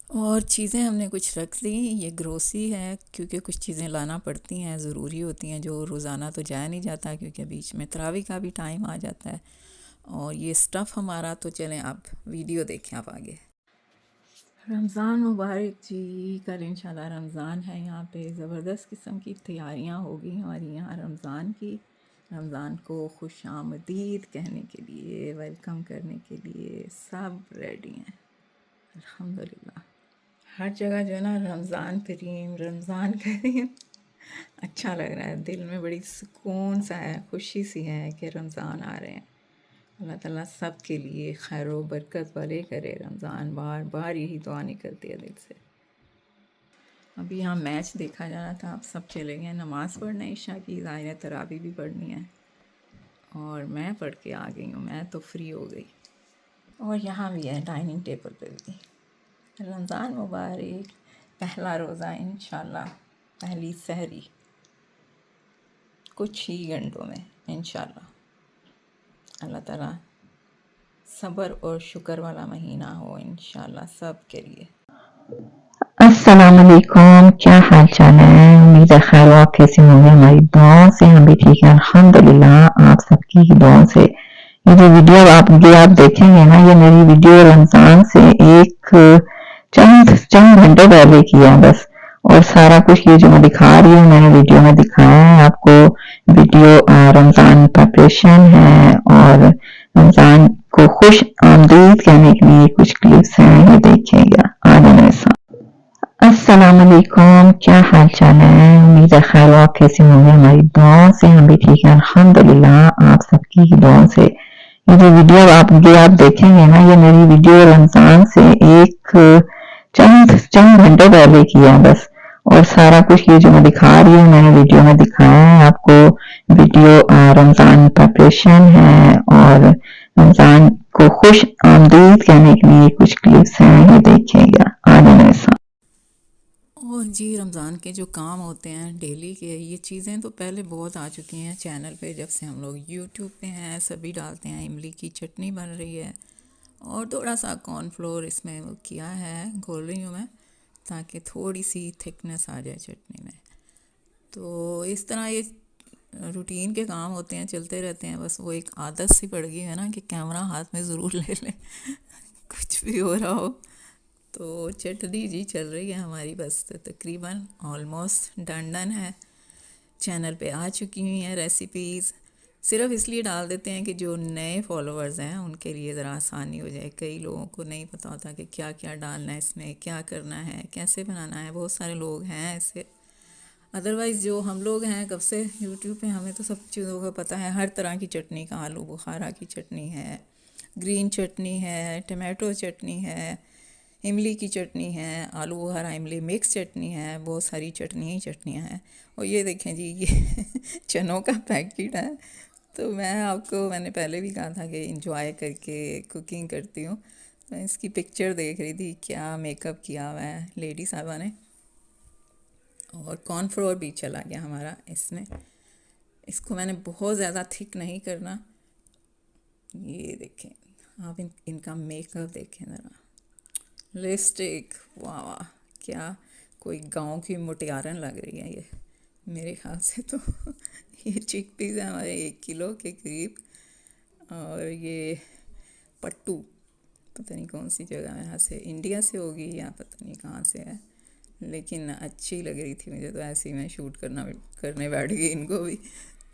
और चीज़ें हमने कुछ रख दी। ये ग्रोसरी है क्योंकि कुछ चीज़ें लाना पड़ती हैं, ज़रूरी होती हैं, जो रोज़ाना तो जाया नहीं जाता क्योंकि बीच में तरावी का भी टाइम आ जाता है। और ये स्टफ़ हमारा, तो चलें आप वीडियो देखें आप आगे। रमज़ान मुबारक जी। कल इंशाल्लाह रमज़ान है। यहाँ पे ज़बरदस्त किस्म की तैयारियाँ होगी हमारी यहाँ रमज़ान की। रमज़ान को खुश आमदीद कहने के लिए, वेलकम करने के लिए सब रेडी हैं अल्हम्दुलिल्लाह। हर जगह जो है ना रमज़ान करीम, रमज़ान करीम अच्छा लग रहा है। दिल में बड़ी सुकून सा है, खुशी सी है कि रमज़ान आ रहे हैं। अल्लाह ताला सब के लिए खैर व बरकत वाले करे रमज़ान। बार बार यही दुआ निकलती है दिल से। अभी यहाँ मैच देखा जा रहा था, अब सब चले गए नमाज़ पढ़ने ईशा की। ज़ाहिर है तरावी भी पढ़नी है और मैं पढ़ के आ गई हूँ, मैं तो फ्री हो गई। और यहाँ भी है डाइनिंग टेबल पे भी। रमज़ान मुबारक। पहला रोज़ा इंशाल्लाह, पहली सहरी कुछ ही घंटों में इंशाल्लाह। अल्लाह ताला सब्र और शुक्र वाला महीना हो इंशाल्लाह सब के लिए। अस्सलाम वालेकुम, क्या हाल चाल है? उम्मीद है खैर आप कैसे होंगे। हमारी दुआओं से हम भी ठीक हैं अल्हम्दुलिल्लाह। आप सबकी ही दुआओं से ये जो वीडियो आप देखेंगे ना, ये मेरी वीडियो रमज़ान से एक चंद चंद घंटे पहले की है बस। और सारा कुछ ये जो मैं दिखा रही हूँ मैंने वीडियो में दिखाया है आपको। वीडियो रमज़ान प्रिपरेशन है और रमज़ान को खुश आमदीद कहने के लिए कुछ क्लिप्स हैं, ये देखिएगा। आगे मेरे साथ। अस्सलाम वालेकुम, क्या हाल चाल है? उम्मीद है खैर आप कैसे होंगे। हमारी दुआओं से हम भी ठीक हैं अल्हम्दुलिल्लाह। आप सबकी ही दुआओं से ये जो वीडियो आप देखेंगे ना, ये मेरी वीडियो रमज़ान से एक चंद चंद घंटे पहले की है बस। और सारा कुछ ये जो मैं दिखा रही हूँ मैंने वीडियो में दिखाया है आपको। वीडियो रमज़ान प्रिपरेशन है और रमज़ान को खुश आमदीद कहने के लिए कुछ क्लिप्स हैं, ये देखिएगा। आगे मेरे साथ। और जी रमज़ान के जो काम होते हैं डेली के, ये चीज़ें तो पहले बहुत आ चुकी हैं चैनल पे। जब से हम लोग यूट्यूब पे हैं सभी डालते हैं। इमली की चटनी बन रही है और थोड़ा सा कॉर्नफ्लोर इसमें वो किया है, घोल रही हूँ मैं ताकि थोड़ी सी थिकनेस आ जाए चटनी में। तो इस तरह ये रूटीन के काम होते हैं, चलते रहते हैं। बस वो एक आदत सी पड़ गई है ना कि कैमरा हाथ में ज़रूर ले लें कुछ भी हो रहा हो। तो चटनी जी चल रही है हमारी, बस तो तकरीबन ऑलमोस्ट डन है। चैनल पे आ चुकी हुई हैं रेसिपीज़। सिर्फ इसलिए डाल देते हैं कि जो नए फॉलोअर्स हैं उनके लिए ज़रा आसानी हो जाए। कई लोगों को नहीं पता होता कि क्या क्या डालना है इसमें, क्या करना है, कैसे बनाना है। बहुत सारे लोग हैं ऐसे। अदरवाइज़ जो हम लोग हैं कब से यूट्यूब पे, हमें तो सब चीज़ों का पता है। हर तरह की चटनी का, आलू बुखारा की चटनी है, ग्रीन चटनी है, टमाटो चटनी है, इमली की चटनी है, आलू बुखारा इमली मिक्स चटनी है, बहुत सारी चटनियाँ ही चटनियाँ हैं। और ये देखें जी, ये चनों का पैकेट है। तो मैंने पहले भी कहा था कि इंजॉय करके कुकिंग करती हूँ। मैं इसकी पिक्चर देख रही थी, क्या मेकअप किया हुआ है लेडी साहबा ने। और कॉर्नफ्लोर भी चला गया हमारा इसमें। इसको मैंने बहुत ज़्यादा थिक नहीं करना। ये देखें आप, इनका मेकअप देखें ज़रा। लिपस्टिक, वाह वाह, क्या कोई गांव की मुटियारन लग रही है ये मेरे ख्याल से तो ये चिकपीस है हमारे 1 किलो के करीब। और ये पट्टू पता नहीं कौन सी जगह है, यहाँ से इंडिया से होगी या पता नहीं कहाँ से है, लेकिन अच्छी लग रही थी मुझे तो। ऐसे ही मैं शूट करने बैठ गई इनको भी।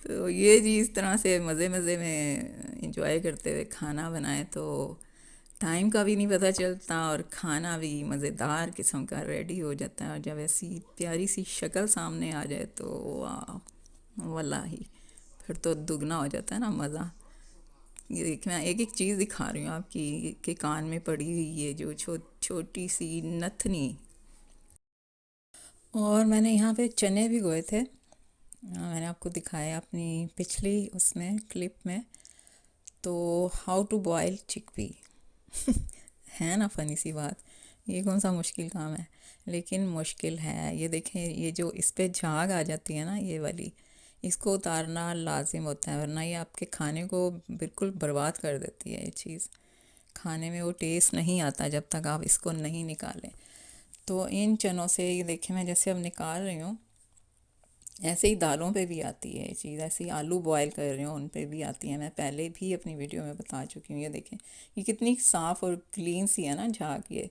तो ये जी इस तरह से मज़े मज़े में इंजॉय करते हुए खाना बनाए तो टाइम का भी नहीं पता चलता और खाना भी मज़ेदार किस्म का रेडी हो जाता है। और जब ऐसी प्यारी सी शक्ल सामने आ जाए तो वाह वल्लाही, फिर तो दुगना हो जाता है ना मज़ा। ये देख, मैं एक एक चीज़ दिखा रही हूँ आपकी के कान में पड़ी हुई ये जो छोटी सी नथनी। और मैंने यहाँ पे चने भी गोए थे। मैंने आपको दिखाया अपनी पिछली उसमें क्लिप में। तो हाउ टू बॉयल चिकपी है ना फ़नी सी बात। ये कौन सा मुश्किल काम है, लेकिन मुश्किल है। ये देखें, ये जो इस पे झाग आ जाती है ना ये वाली, इसको उतारना लाजिम होता है, वरना ये आपके खाने को बिल्कुल बर्बाद कर देती है। ये चीज़ खाने में वो टेस्ट नहीं आता जब तक आप इसको नहीं निकालें। तो इन चनों से ये देखिए मैं जैसे अब निकाल रही हूँ, ऐसे ही दालों पे भी आती है ये चीज़, ऐसे ही आलू बॉयल कर रही हूँ उन पे भी आती है। मैं पहले भी अपनी वीडियो में बता चुकी हूँ। ये देखें ये कितनी साफ़ और क्लीन सी है ना झाग ये।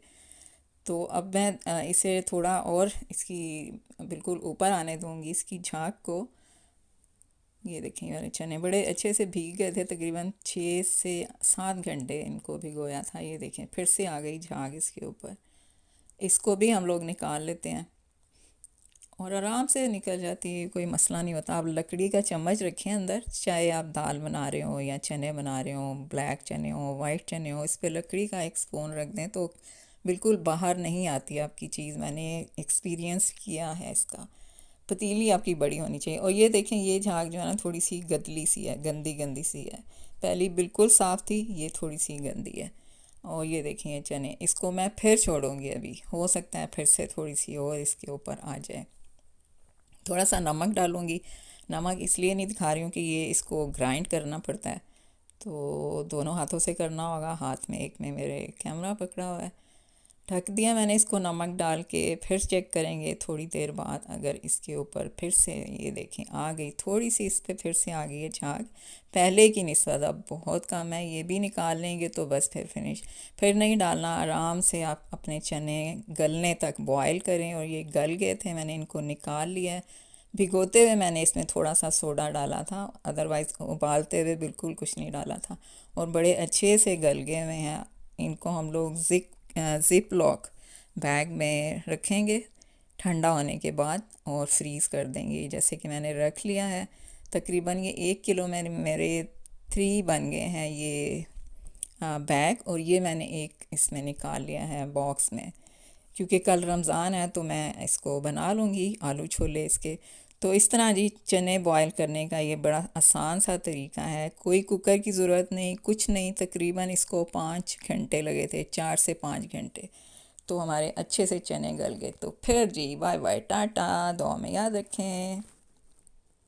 तो अब मैं इसे थोड़ा और इसकी बिल्कुल ऊपर आने दूँगी इसकी झाग को। ये देखें ये वाले चने बड़े अच्छे से भीग गए थे, तकरीबन 6 से 7 घंटे इनको भिगोया था। ये देखें फिर से आ गई झाग इसके ऊपर। इसको भी हम लोग निकाल लेते हैं और आराम से निकल जाती है, कोई मसला नहीं होता। आप लकड़ी का चम्मच रखें अंदर, चाहे आप दाल बना रहे हो या चने बना रहे हो, ब्लैक चने हो वाइट चने हो, इस पर लकड़ी का एक स्पून रख दें तो बिल्कुल बाहर नहीं आती आपकी चीज़। मैंने एक्सपीरियंस किया है इसका। पतीली आपकी बड़ी होनी चाहिए। और ये देखें ये झाग जो है ना थोड़ी सी गदली सी है, गंदी गंदी सी है। पहली बिल्कुल साफ़ थी, ये थोड़ी सी गंदी है। और ये देखें ये चने, इसको मैं फिर छोड़ूंगी, अभी हो सकता है फिर से थोड़ी सी और इसके ऊपर आ जाए। थोड़ा सा नमक डालूँगी। नमक इसलिए नहीं दिखा रही हूँ कि ये इसको ग्राइंड करना पड़ता है, तो दोनों हाथों से करना होगा। हाथ में एक में मेरे कैमरा पकड़ा हुआ है। ढक दिया मैंने इसको नमक डाल के। फिर चेक करेंगे थोड़ी देर बाद, अगर इसके ऊपर फिर से ये देखें आ गई थोड़ी सी, इस पर फिर से आ गई है झाग पहले की निस्बत। अब बहुत कम है, ये भी निकाल लेंगे तो बस फिर फिनिश। फिर नहीं डालना, आराम से आप अपने चने गलने तक बॉयल करें। और ये गल गए थे, मैंने इनको निकाल लिया है। भिगोते हुए मैंने इसमें थोड़ा सा सोडा डाला था, अदरवाइज़ उबालते हुए बिल्कुल कुछ नहीं डाला था। और बड़े अच्छे से गल गए हुए हैं। इनको हम लोग ज़िप लॉक बैग में रखेंगे ठंडा होने के बाद और फ्रीज़ कर देंगे। जैसे कि मैंने रख लिया है। तकरीबन ये 1 किलो में मेरे 3 बन गए हैं ये बैग। और ये मैंने एक इसमें निकाल लिया है बॉक्स में, क्योंकि कल रमज़ान है तो मैं इसको बना लूँगी आलू छोले इसके। तो इस तरह जी चने बॉयल करने का ये बड़ा आसान सा तरीका है। कोई कुकर की ज़रूरत नहीं, कुछ नहीं। तकरीबन इसको 5 घंटे लगे थे, 4 से 5 घंटे। तो हमारे अच्छे से चने गल गए। तो फिर जी बाय बाय टाटा, दुआ में याद रखें।